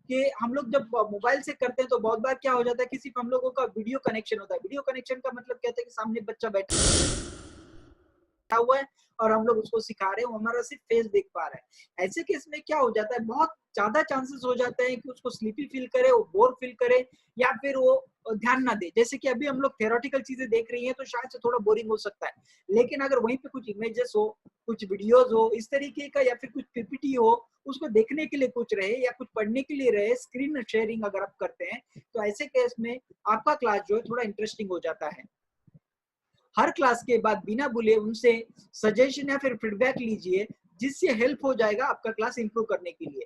कि हम लोग जब मोबाइल से करते हैं तो बहुत बार क्या हो जाता है कि सिर्फ हम लोगों का वीडियो कनेक्शन होता है। वीडियो कनेक्शन का मतलब क्या होता है कि सामने बच्चा बैठा हुआ है और हम लोग उसको सिखा रहे हैं, वो हमारा सिर्फ फेस देख पा रहा है। ऐसे केस में क्या हो जाता है, बहुत ज्यादा चांसेस हो जाते हैं कि उसको स्लीपी फील करे, वो बोर फील करे, या फिर वो ध्यान ना दे। जैसे कि अभी हम लोग थ्योरेटिकल चीजें देख रही हैं तो शायद से थोड़ा बोरिंग हो सकता है, लेकिन अगर वहीं पे कुछ इमेजेस हो, कुछ वीडियोस हो इस तरीके का, या फिर कुछ पीपीटी हो, उसको देखने के लिए कुछ रहे या कुछ पढ़ने के लिए रहे, स्क्रीन शेयरिंग अगर आप करते हैं, तो ऐसे केस में आपका क्लास जो है थोड़ा इंटरेस्टिंग हो जाता है। हर क्लास के बाद बिना भूले उनसे सजेशन या फिर फीडबैक लीजिए, जिससे हेल्प हो जाएगा आपका क्लास इंप्रूव करने के लिए।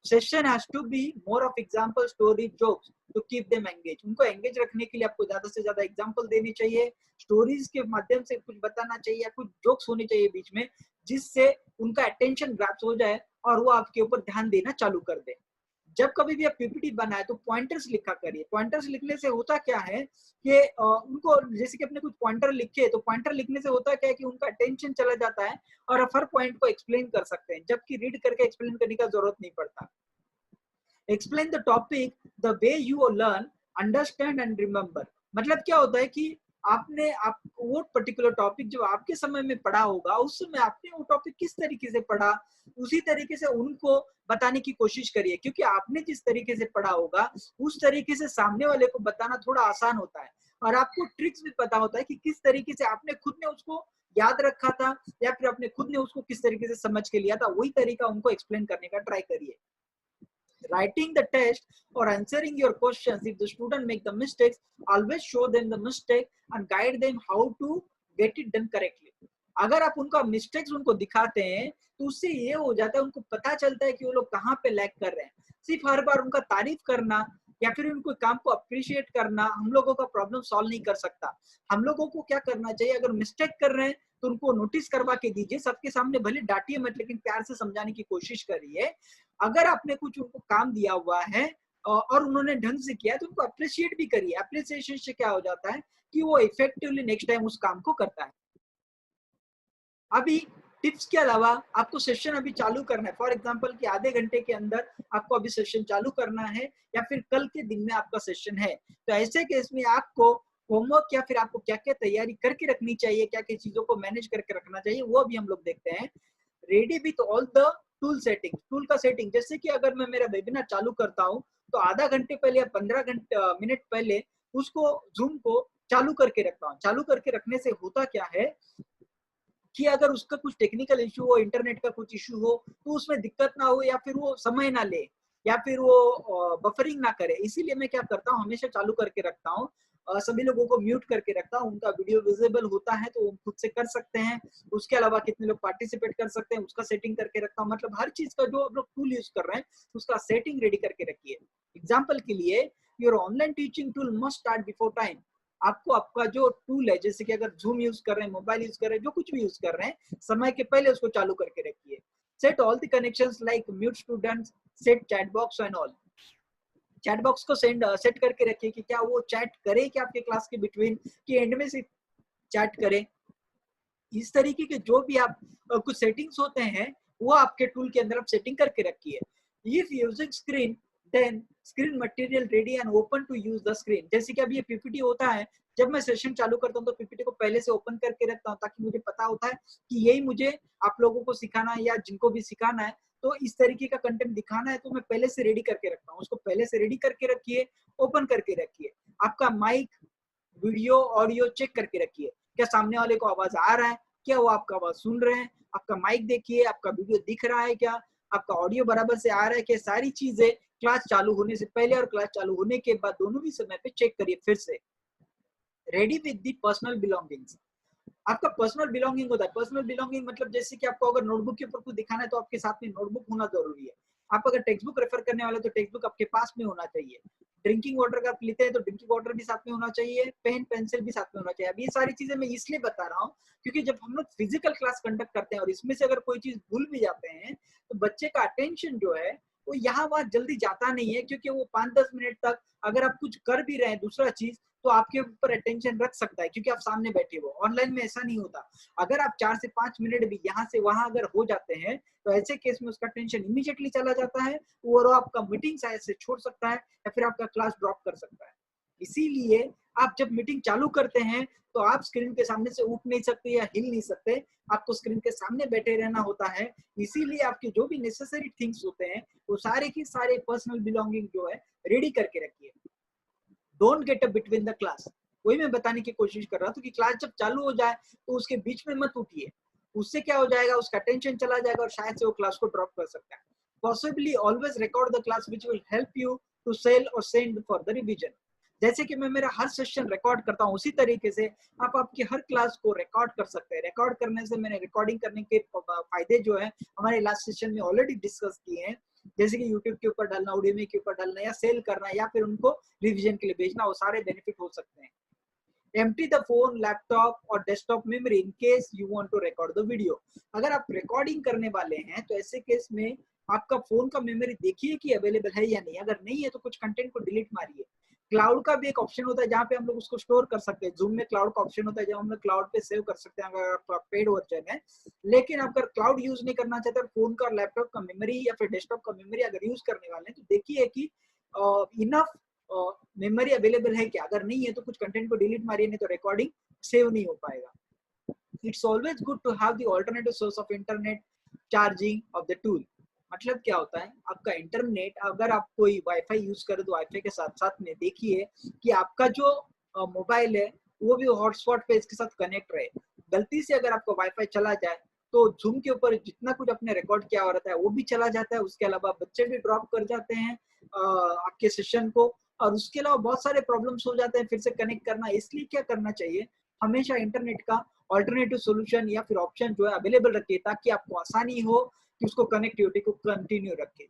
Session has to be more of example, story, jokes to keep them engage. उनको एंगेज रखने के लिए आपको ज्यादा से ज्यादा एग्जांपल देने चाहिए, स्टोरीज के माध्यम से कुछ बताना चाहिए या कुछ जोक्स होने चाहिए बीच में, जिससे उनका अटेंशन ग्रैप्स हो जाए और वो आपके ऊपर ध्यान देना चालू कर दे। जब कभी भी आप पीपीटी बनाए तो पॉइंटर्स लिखा करिए। पॉइंटर्स लिखने से होता क्या है कि उनको, जैसे कि अपने कुछ पॉइंटर लिखे, तो पॉइंटर लिखने से होता क्या है कि उनका अटेंशन चला जाता है और आप हर पॉइंट को एक्सप्लेन कर सकते हैं, जबकि रीड करके एक्सप्लेन करने का जरूरत नहीं पड़ता। Explain the topic the way you learn, understand and remember. मतलब क्या होता है कि आपने आप वो पर्टिकुलर टॉपिक जो आपके समय में पढ़ा होगा, उस समय आपने वो टॉपिक किस तरीके से पढ़ा, उसी तरीके से उनको बताने की कोशिश करिए, क्योंकि आपने जिस तरीके से पढ़ा होगा उस तरीके से सामने वाले को बताना थोड़ा आसान होता है, और आपको ट्रिक्स भी पता होता है कि किस तरीके से आपने खुद ने उसको याद रखा था या फिर आपने खुद ने उसको किस तरीके से समझ के लिया था। वही तरीका उनको एक्सप्लेन करने का ट्राई करिए। Writing the test or answering your questions, if the student make the mistakes, always show them the mistake and guide them how to get it done correctly. अगर आप उनका मिस्टेक्स उनको दिखाते हैं तो उससे ये हो जाता है, उनको पता चलता है कि वो लोग कहाँ पे लैग कर रहे हैं। सिर्फ हर बार उनका तारीफ करना या फिर उनको काम को अप्रिशिएट करना हम लोगों का प्रॉब्लम सॉल्व नहीं कर सकता। हम लोगों को क्या करना चाहिए, अगर मिस्टेक कर रहे हैं तो उनको नोटिस करवा के दीजिए, सबके सामने भले डांटिए मत, लेकिन प्यार से समझाने की कोशिश करिए। अगर आपने कुछ उनको काम दिया हुआ है और उन्होंने ढंग से किया तो उनको अप्रिशिएट भी करिए। अप्रिसिएशन से क्या हो जाता है कि वो इफेक्टिवली नेक्स्ट टाइम उस काम को करता है। अभी टिप्स के अलावा आपको सेशन अभी चालू करना है, फॉर एग्जांपल कि आधे घंटे के अंदर आपको अभी सेशन चालू करना है या फिर कल के दिन में आपका सेशन है, तो ऐसे केस में आपको होमवर्क या फिर आपको क्या क्या तैयारी करके रखनी चाहिए, क्या क्या चीजों को मैनेज करके रखना चाहिए, वो अभी हम लोग देखते हैं। Ready with all the tool setting. Tool का सेटिंग, जैसे कि अगर मैं मेरा वेबिनार चालू करता हूँ तो आधा घंटे पहले या 15 मिनट पहले उसको जूम को चालू करके रखता हूँ। चालू करके रखने से होता क्या है कि अगर उसका कुछ टेक्निकल इशू हो, इंटरनेट का कुछ इशू हो, तो उसमें दिक्कत ना हो या फिर वो समय ना ले या फिर वो बफरिंग ना करे। इसीलिए मैं क्या करता हूँ, हमेशा चालू करके रखता हूँ। सभी लोगों को म्यूट करके रखता हूँ। उनका वीडियो विजिबल होता है तो वो खुद से कर सकते हैं। उसके अलावा कितने लोग पार्टिसिपेट कर सकते हैं उसका सेटिंग करके रखता हूँ। मतलब हर चीज का जो आप लोग टूल यूज कर रहे हैं उसका सेटिंग रेडी करके रखिए। एग्जाम्पल के लिए, your online teaching tool must start before time. आपको आपका जो टूल है, जैसे कि अगर जूम यूज कर रहे हैं, मोबाइल यूज कर रहे हैं, जो कुछ भी यूज कर रहे हैं, समय के पहले उसको चालू करके रखिए। Set all the connections like mute students, set chat box and all. Chat box को सेट करके रखिए कि क्या वो चैट करे क्या आपके क्लास के बिटवीन, कि एंड में सिर्फ चैट करे। इस तरीके के जो भी आप कुछ सेटिंग्स होते हैं वो आपके टूल के अंदर आप सेटिंग करके रखिए। If using screen, then screen material ready and open to use the screen. जैसे कि अब ये पीपीटी होता है, जब मैं सेशन चालू करता हूँ तो पीपीटी को पहले से ओपन करके रखता हूँ, ताकि मुझे पता होता है कि यही मुझे आप लोगों को सिखाना है या जिनको भी सिखाना है, तो इस तरीके का कंटेंट दिखाना है, तो मैं पहले से रेडी करके रखता हूँ। उसको पहले से रेडी करके रखिए, ओपन करके रखिए। आपका माइक, वीडियो, ऑडियो चेक करके रखिए। क्या सामने वाले को आवाज आ रहा है, क्या वो आपका आवाज सुन रहे हैं, आपका माइक देखिए, आपका वीडियो दिख रहा है क्या, आपका ऑडियो बराबर से आ रहा है क्या। सारी चीजें क्लास चालू होने से पहले और क्लास चालू होने के बाद दोनों भी समय पे चेक करिए फिर से। Ready with the personal belongings. आपका पर्सनल बिलोंगिंग होता है। पर्सनल बिलोंगिंग मतलब जैसे कि आपको अगर नोटबुक के ऊपर कुछ दिखाना है तो आपके साथ में नोटबुक होना जरूरी है। आप अगर टेक्स्ट बुक रेफर करने वाले तो टेक्स्ट बुक आपके पास में होना चाहिए। ड्रिंकिंग वाटर का आप लेते हैं तो ड्रिंकिंग वाटर भी साथ में होना चाहिए, पेन पेंसिल भी साथ में होना चाहिए। अब ये सारी चीजें मैं इसलिए बता रहा हूँ क्योंकि जब हम लोग फिजिकल क्लास कंडक्ट करते हैं और इसमें से अगर कोई चीज भूल भी जाते हैं तो बच्चे का अटेंशन जो है वो यहाँ वहाँ जल्दी जाता नहीं है, क्योंकि वो 5-10 मिनट तक अगर आप कुछ कर भी रहे हैं दूसरा चीज, तो आपके ऊपर अटेंशन रख सकता है, क्योंकि आप सामने बैठे हो। ऑनलाइन में ऐसा नहीं होता। अगर आप 4 से 5 मिनट भी यहाँ से वहां अगर हो जाते हैं, तो ऐसे केस में उसका टेंशन इमीडिएटली चला जाता है और वो आपका मीटिंग शायद से छोड़ सकता है या फिर आपका क्लास ड्रॉप कर सकता है। इसीलिए आप जब मीटिंग चालू करते हैं, तो आप स्क्रीन के सामने से उठ नहीं सकते या हिल नहीं सकते, आपको स्क्रीन के सामने बैठे रहना होता है। इसीलिए आपके जो भी नेसेसरी थिंग्स होते हैं, वो सारे के सारे पर्सनल बिलोंगिंग जो है रेडी करके रखिए। Don't get up between the class. वही मैं बताने की कोशिश कर रहा था कि क्लास जब चालू हो जाए तो उसके बीच में मत उठिए। उससे क्या हो जाएगा, उसका टेंशन चला जाएगा और शायद से वो क्लास को ड्रॉप कर सकता है। Possibly always record the class which will help you to sell और सेंड फॉर द रिवीजन। जैसे कि मैं मेरा हर सेशन रिकॉर्ड करता हूँ, उसी तरीके से आप आपकी हर क्लास को रिकॉर्ड कर सकते हैं। रिकॉर्ड करने से, मैंने रिकॉर्डिंग करने के फायदे जो है हमारे लास्ट सेशन में ऑलरेडी डिस्कस किए हैं, जैसे कि यूट्यूब के ऊपर डालना, उडेमी के ऊपर डालना या सेल करना या फिर उनको रिवीजन के लिए भेजना, वो सारे बेनिफिट हो सकते हैं। empty the phone, laptop और desktop memory in case you want to record the video। अगर आप रिकॉर्डिंग करने वाले हैं तो ऐसे केस में आपका फोन का मेमोरी देखिए कि अवेलेबल है या नहीं। अगर नहीं है तो कुछ कंटेंट को डिलीट मारिए। क्लाउड का भी एक ऑप्शन होता है जहाँ पे हम लोग उसको स्टोर कर सकते हैं। जूम में क्लाउड का ऑप्शन होता है जहाँ हम लोग क्लाउड पे सेव कर सकते हैं अगर आपका पेड वर्जन है। लेकिन अगर क्लाउड यूज नहीं करना चाहते, फोन का, लैपटॉप का मेमोरी या फिर डेस्कटॉप का मेमोरी अगर यूज करने वाले हैं, तो देखिए कि इनफ मेमोरी अवेलेबल है क्या। अगर नहीं है तो कुछ कंटेंट को डिलीट मारिए, नहीं तो रिकॉर्डिंग सेव नहीं हो पाएगा। It's always good to have the alternative source of internet charging of the tool. मतलब क्या होता है, आपका इंटरनेट, अगर आप कोई वाईफाई यूज करें तो वाईफाई के साथ साथ में देखिए कि आपका जो मोबाइल है वो भी हॉटस्पॉट पे इसके साथ कनेक्ट रहे। गलती से अगर आपका वाईफाई चला जाए तो जूम के ऊपर जितना कुछ आपने रिकॉर्ड किया हो रहता है वो भी चला जाता है। उसके अलावा बच्चे भी ड्रॉप कर जाते हैं आपके सेशन को, और उसके अलावा बहुत सारे प्रॉब्लम्स हो जाते हैं फिर से कनेक्ट करना। इसलिए क्या करना चाहिए, हमेशा इंटरनेट का अल्टरनेटिव सॉल्यूशन या फिर ऑप्शन जो है अवेलेबल रखिए, ताकि आपको आसानी हो कि उसको कनेक्टिविटी को कंटिन्यू रखें।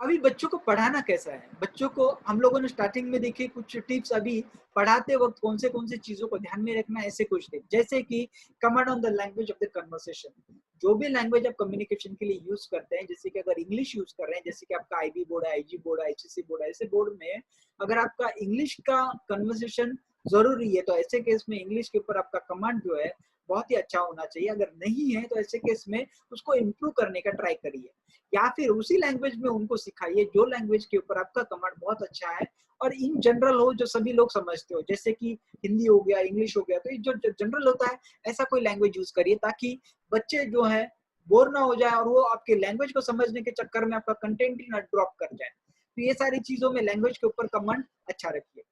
अभी बच्चों को पढ़ाना कैसा है, बच्चों को हम लोगों ने स्टार्टिंग में देखी कुछ टिप्स। अभी पढ़ाते वक्त कौन से चीजों को ध्यान में रखना है, ऐसे कुछ टिप्स, जैसे कि command on the language of the conversation. जो भी लैंग्वेज आप कम्युनिकेशन के लिए यूज करते हैं, जैसे कि अगर इंग्लिश यूज कर रहे हैं, जैसे कि आपका आईबी बोर्ड है, आईजी बोर्ड है, एचएससी बोर्ड है, ऐसे बोर्ड में अगर आपका इंग्लिश का कन्वर्सेशन जरूरी है, तो ऐसे केस में इंग्लिश के ऊपर आपका कमांड जो है बहुत ही अच्छा होना चाहिए। अगर नहीं है तो ऐसे केस में उसको इम्प्रूव करने का ट्राई करिए, या फिर उसी लैंग्वेज में उनको सिखाइए जो लैंग्वेज के ऊपर आपका कमांड बहुत अच्छा है और इन जनरल हो, जो सभी लोग समझते हो, जैसे कि हिंदी हो गया, इंग्लिश हो गया। तो ये जो जनरल होता है, ऐसा कोई लैंग्वेज यूज करिए ताकि बच्चे जो है बोर ना हो जाए और वो आपके लैंग्वेज को समझने के चक्कर में आपका कंटेंट ही ना ड्रॉप कर जाए। तो ये सारी चीजों में लैंग्वेज के ऊपर कमांड अच्छा रखिए।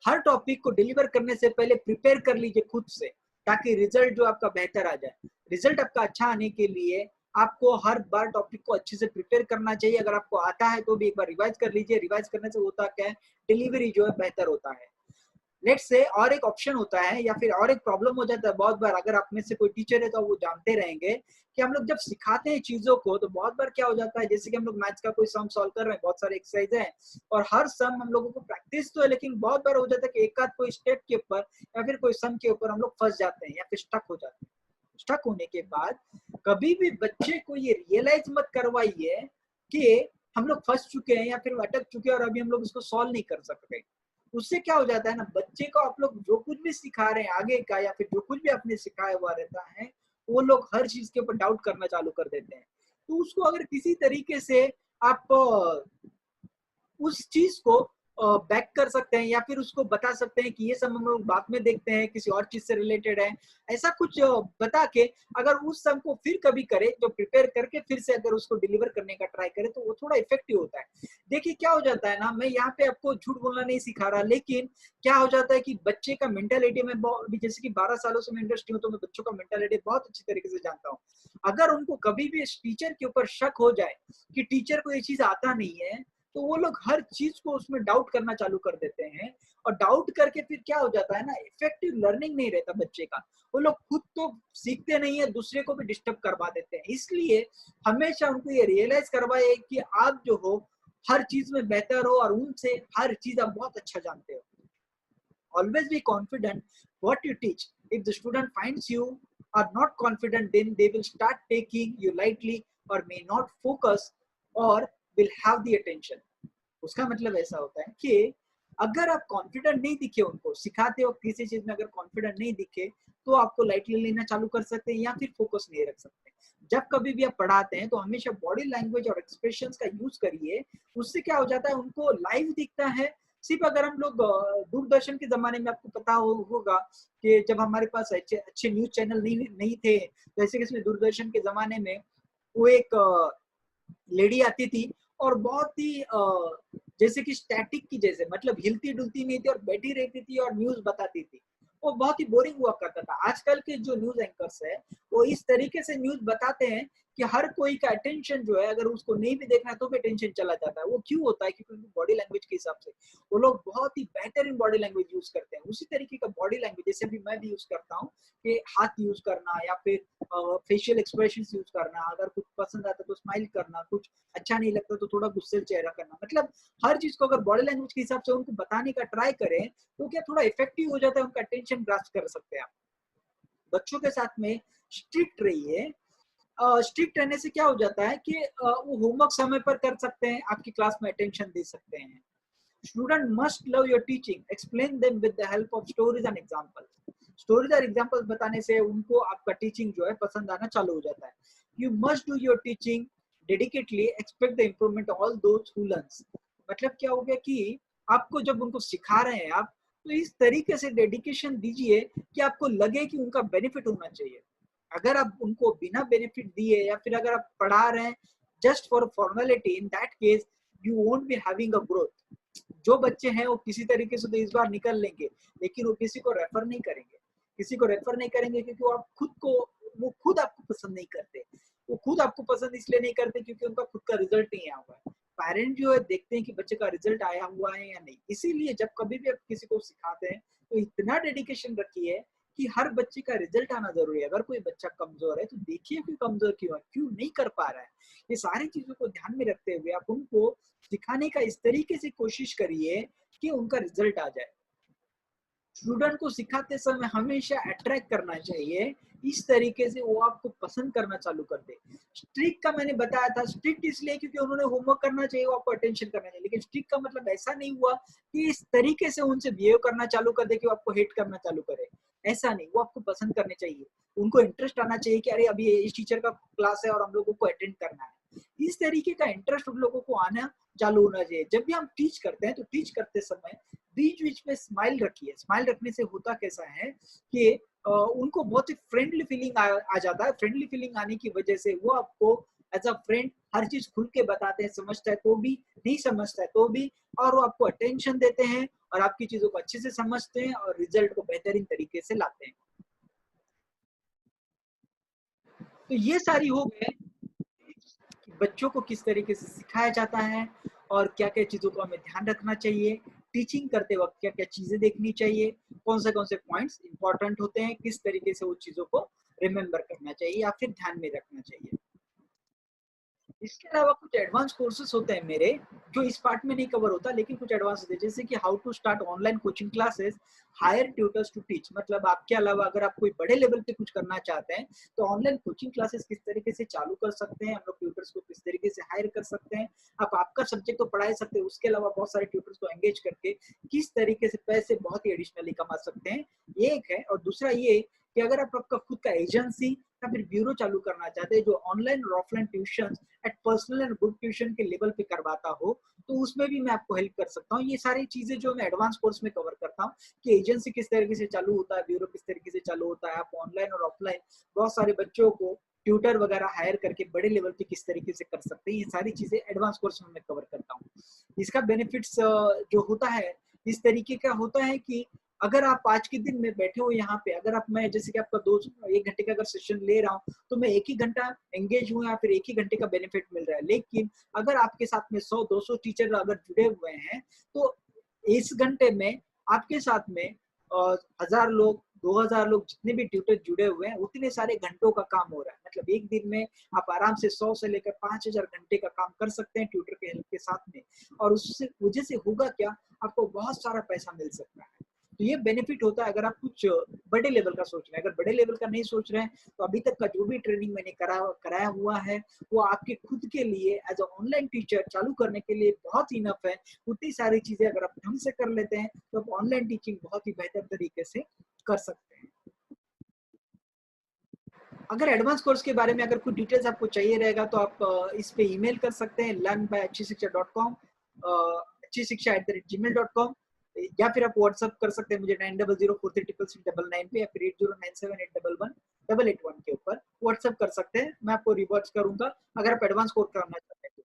हर टॉपिक को डिलीवर करने से पहले प्रिपेयर कर लीजिए खुद से, ताकि रिजल्ट जो आपका बेहतर आ जाए। रिजल्ट आपका अच्छा आने के लिए आपको हर बार टॉपिक को अच्छे से प्रिपेयर करना चाहिए। अगर आपको आता है तो भी एक बार रिवाइज कर लीजिए। रिवाइज करने से होता क्या है, डिलीवरी जो है बेहतर होता है। लेट्स से और एक ऑप्शन होता है या फिर और एक प्रॉब्लम हो जाता है बहुत बार, अगर आप में से कोई टीचर है तो वो जानते रहेंगे कि हम लोग जब सिखाते हैं चीजों को, तो बहुत बार क्या हो जाता है, जैसे कि हम लोग मैथ्स का कोई सम सॉल्व कर रहे हैं, बहुत सारे एक्सरसाइज है और हर सम हम लोगों को प्रैक्टिस तो है, लेकिन बहुत बार हो जाता है कि एक आध कोई स्टेप के ऊपर या फिर कोई सम के ऊपर हम लोग फंस जाते हैं या फिर स्टक हो जाते हैं। स्टक होने के बाद कभी भी बच्चे को ये रियलाइज मत करवाइए कि हम लोग फंस चुके हैं या फिर अटक चुके हैं और अभी हम लोग इसको सॉल्व नहीं कर सकते। उससे क्या हो जाता है ना, बच्चे को आप लोग जो कुछ भी सिखा रहे हैं आगे का या फिर जो कुछ भी आपने सिखाया हुआ रहता है, वो लोग हर चीज के ऊपर डाउट करना चालू कर देते हैं। तो उसको अगर किसी तरीके से आप उस चीज को बैक कर सकते हैं या फिर उसको बता सकते हैं कि ये सब हम लोग बाद में देखते हैं, किसी और चीज से रिलेटेड है, ऐसा कुछ बता के अगर उस सम को फिर कभी करे, जो प्रिपेयर करके फिर से अगर उसको डिलीवर करने का ट्राई करे, तो वो थोड़ा इफेक्टिव होता है। देखिए क्या हो जाता है ना, मैं यहाँ पे आपको झूठ बोलना नहीं सिखा रहा, लेकिन क्या हो जाता है कि बच्चे का मेंटालिटी में जैसे कि 12 सालों से मैं इंडस्ट्री हूँ, तो मैं बच्चों का मेंटालिटी बहुत अच्छी तरीके से जानता हूँ। अगर उनको कभी भी टीचर के ऊपर शक हो जाए कि टीचर को ये चीज आता नहीं है, तो वो लोग हर चीज को उसमें डाउट करना चालू कर देते हैं। और डाउट करके फिर क्या हो जाता है ना, इफेक्टिव लर्निंग नहीं रहता बच्चे का। वो लोग खुद तो सीखते नहीं है, दूसरे को भी डिस्टर्ब करवा देते हैं। इसलिए हमेशा उनको ये रियलाइज करवाए कि आप जो हो हर चीज में बेहतर हो और उनसे हर चीज आप बहुत अच्छा जानते हो। Always be confident what you teach. If the student finds you are not confident, then they will start taking you lightly और may not focus or will have the attention. उसका मतलब ऐसा होता है कि अगर आप कॉन्फिडेंट नहीं दिखे, उनको सिखाते हो किसी चीज में अगर कॉन्फिडेंट नहीं दिखे तो आपको लाइटली लेना चालू कर सकते हैं या फिर फोकस नहीं रख सकते। जब कभी भी आप पढ़ाते हैं तो हमेशा बॉडी लैंग्वेज और एक्सप्रेशंस का यूज करिए। उससे क्या हो जाता है, उनको लाइव दिखता है। सिर्फ अगर हम लोग दूरदर्शन के जमाने में आपको पता होगा कि जब हमारे पास अच्छे अच्छे न्यूज चैनल नहीं थे, जैसे कि इसमें दूरदर्शन के जमाने में वो एक लेडी आती थी और बहुत ही जैसे कि स्टैटिक की जैसे, मतलब हिलती डुलती नहीं थी और बैठी रहती थी और न्यूज बताती थी। वो बहुत ही बोरिंग हुआ करता था। आजकल के जो न्यूज एंकर्स है वो इस तरीके से न्यूज बताते हैं कि हर कोई का अटेंशन जो है, अगर उसको नहीं भी देखना है तो भी अटेंशन चला जाता है। वो क्यों होता है? क्योंकि उनकी बॉडी लैंग्वेज के हिसाब से वो लोग बहुत ही बेहतरीन बॉडी लैंग्वेज यूज करते हैं। उसी तरीके का बॉडी लैंग्वेज जैसे भी मैं भी यूज करता हूँ कि हाथ यूज करना या फिर फेशियल एक्सप्रेशंस यूज करना, अगर कुछ पसंद आता तो स्माइल करना, कुछ अच्छा नहीं लगता तो थोड़ा गुस्से चेहरा करना। मतलब हर चीज को अगर बॉडी लैंग्वेज के हिसाब से उनको बताने का ट्राई करें तो क्या थोड़ा इफेक्टिव हो जाता है, उनका अटेंशन ग्रास्प कर सकते हैं आप। बच्चों के साथ में स्ट्रिक्ट रहिए। स्ट्रिक्ट रहने से क्या हो जाता है कि वो होमवर्क समय पर कर सकते हैं, आपकी क्लास में अटेंशन दे सकते हैं। Student must love your teaching, explain them with the help of stories and examples. Stories और एग्जांपल्स बताने से उनको आपका टीचिंग जो है पसंद आना चालू हो जाता है। You must do your teaching dedicatedly, expect the improvement all those who learns. मतलब क्या हो गया कि आपको जब उनको सिखा रहे हैं आप, तो इस तरीके से डेडिकेशन दीजिए कि आपको लगे कि उनका बेनिफिट होना चाहिए। अगर आप उनको बिना बेनिफिट दिए या फिर अगर आप पढ़ा रहे हैं just for formality, in that case you won't be having a growth. जो बच्चे हैं वो किसी तरीके से तो इस बार निकल लेंगे, लेकिन वो किसी को रेफर नहीं करेंगे। किसी को रेफर नहीं करेंगे क्योंकि वो खुद आपको पसंद नहीं करते। वो खुद आपको पसंद इसलिए नहीं करते क्योंकि उनका खुद का रिजल्ट नहीं आया हुआ है। पेरेंट जो है देखते हैं कि बच्चे का रिजल्ट आया हुआ है या नहीं। इसीलिए जब कभी भी आप किसी को सिखाते हैं तो इतना डेडिकेशन रखिए कि हर बच्चे का रिजल्ट आना जरूरी है। अगर कोई बच्चा कमजोर है तो देखिए कि कमजोर क्यों है, क्यों नहीं कर पा रहा है। ये सारी चीजों को ध्यान में रखते हुए आप उनको सिखाने का इस तरीके से कोशिश करिए कि उनका रिजल्ट आ जाए। स्टूडेंट को सिखाते समय हमेशा अट्रैक्ट करना चाहिए, इस तरीके से वो आपको पसंद करना चालू कर दे। स्ट्रिक्ट का मैंने बताया था, स्ट्रिक्ट इसलिए क्योंकि उन्होंने होमवर्क करना चाहिए, वो आपको अटेंशन करना चाहिए। लेकिन स्ट्रिक्ट का मतलब ऐसा नहीं हुआ कि इस तरीके से उनसे बिहेव करना चालू कर दे कि वो आपको हेट करना चालू करे। ऐसा नहीं, वो आपको पसंद करने चाहिए। उनको इंटरेस्ट आना चाहिए कि अरे अभी इस टीचर का क्लास है और हम लोगों को अटेंड करना है। इस तरीके का इंटरेस्ट उन लोगों को आना चालू होना चाहिए। जब भी हम टीच करते हैं तो टीच करते समय बीच बीच में स्माइल रखिए। स्माइल रखने से होता कैसा है कि उनको बहुत ही फ्रेंडली फीलिंग आ जाता है। फ्रेंडली फीलिंग आने की वजह से वो आपको एज अ फ्रेंड हर चीज खुल के बताते हैं, समझता है तो भी, नहीं समझता है तो भी, और वो आपको अटेंशन देते हैं और आपकी चीजों को अच्छे से समझते हैं और रिजल्ट को बेहतरीन तरीके से लाते हैं। तो ये सारी हो गए कि बच्चों को किस तरीके से सिखाया जाता है और क्या-क्या चीज़ों को हमें ध्यान रखना चाहिए, टीचिंग करते वक़्त क्या-क्या चीज़ें देखनी चाहिए, कौन से पॉइंट्स इम्पोर्टेंट होते हैं, किस तरीके से वो चीज़ों को रिमेंबर करना चाहिए या फिर ध्यान में रखना चाहिए। इसके अलावा कुछ एडवांस कोर्सेज होते हैं मेरे, जो इस पार्ट में नहीं कवर होता, लेकिन कुछ एडवांस होते हैं, जैसे कि how to start online coaching classes, hire tutors to teach. मतलब आपके अलावा अगर आप कोई बड़े लेवल पे कुछ करना चाहते हैं तो ऑनलाइन कोचिंग क्लासेस किस तरीके से चालू कर सकते हैं, हम लोग ट्यूटर्स को किस तरीके से हायर कर सकते हैं। आप आपका सब्जेक्ट तो पढ़ा ही सकते हैं, उसके अलावा बहुत सारे ट्यूटर्स को एंगेज करके किस तरीके से पैसे बहुत ही एडिशनली कमा सकते हैं, ये एक है। और दूसरा ये कि अगर आप आपका खुद का एजेंसी या फिर ब्यूरो चालू करना चाहते हैं जो ऑनलाइन और offline tuition eight personal and group tuition के लेवल पे करवाता हो, तो उसमें भी मैं आपको हेल्प कर सकता हूँ। ये सारी चीजें जो मैं एडवांस कोर्स में कवर करता हूँ कि एजेंसी किस तरीके से चालू होता है, ब्यूरो किस तरीके से चालू होता है, आप ऑनलाइन और ऑफलाइन बहुत सारे बच्चों को ट्यूटर वगैरह हायर करके बड़े लेवल पे किस तरीके से कर सकते हैं, ये सारी चीजें एडवांस कोर्स में मैं कवर करता हूँ। इसका बेनिफिट्स जो होता है इस तरीके का होता है कि अगर आप आज के दिन में बैठे हो यहाँ पे, अगर आप, मैं जैसे कि आपका 1 घंटे का अगर सेशन ले रहा हूँ तो मैं 1 ही घंटा एंगेज हूँ या फिर 1 ही घंटे का बेनिफिट मिल रहा है। लेकिन अगर आपके साथ में 100-200 टीचर अगर जुड़े हुए हैं तो इस घंटे में आपके साथ में 1000 लोग, 2000 लोग, जितने भी ट्यूटर जुड़े हुए हैं उतने सारे घंटों का काम हो रहा है। मतलब एक दिन में आप आराम से 100 से लेकर 5000 घंटे का काम कर सकते हैं ट्यूटर के हेल्प के साथ में। और उससे वजह से होगा क्या, आपको बहुत सारा पैसा मिल सकता है। तो ये बेनिफिट होता है अगर आप कुछ बड़े लेवल का सोच रहे हैं। अगर बड़े लेवल का नहीं सोच रहे हैं, तो अभी तक का जो भी ट्रेनिंग मैंने कराया हुआ है, वो आपके खुद के लिए एज़ अ ऑनलाइन टीचर चालू करने के लिए बहुत इनफ है। उतनी सारी चीज़ें अगर आप ढंग से कर लेते हैं, तो आप ऑनलाइन टीचिंग बहुत ही बेहतर तरीके से कर सकते हैं। अगर एडवांस कोर्स के बारे में अगर कुछ डिटेल्स आपको चाहिए रहेगा, तो आप इस पे ईमेल कर सकते हैं learn@अच्छी शिक्षा.com अच्छी शिक्षा@gmail.com या फिर आप व्हाट्सएप कर सकते हैं मुझे 9004366699 पे या फिर 8097811881 के ऊपर व्हाट्सएप कर सकते हैं। मैं आपको रिवर्स करूँगा अगर आप एडवांस कोर्स करना चाहते हैं तो।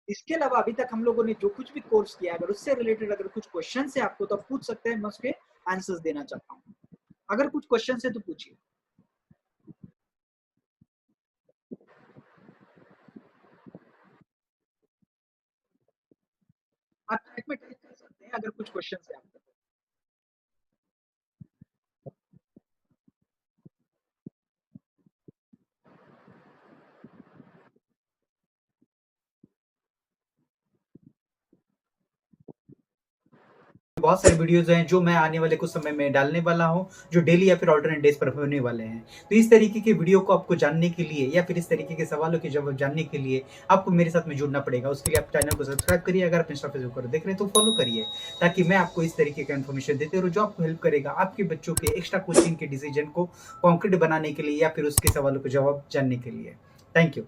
इसके अलावा अभी तक हम लोगों ने जो कुछ भी कोर्स किया है, अगर उससे रिलेटेड अगर कुछ क्वेश्चन्स है आपको, तो आप पूछ सकते हैं, मैं उसके आंसर्स देना चाहता हूँ। अगर कुछ क्वेश्चन्स है तो पूछिए। आप चैट में टाइप कर सकते हैं अगर कुछ क्वेश्चन्स है आपके। बहुत सारे वीडियोज़ हैं जो मैं आने वाले कुछ समय में डालने वाला हूँ, जो डेली या फिर अल्टरनेट डेज़ पर होने वाले हैं। तो इस तरीके के वीडियो को आपको जानने के लिए या फिर इस तरीके के सवालों के जवाब जानने के लिए आपको मेरे साथ में जुड़ना पड़ेगा। उसके लिए आप चैनल को सब्सक्राइब करिए, अगर आप इंस्टा, फेसबुक पर देख रहे हैं तो फॉलो करिए, ताकि मैं आपको इस तरीके का इन्फॉर्मेशन देते रहूँ जो आपको हेल्प करेगा आपके बच्चों के एक्स्ट्रा कोचिंग के डिसीजन को कॉन्क्रीट बनाने के लिए या फिर उसके सवालों के जवाब जानने के लिए। Thank you.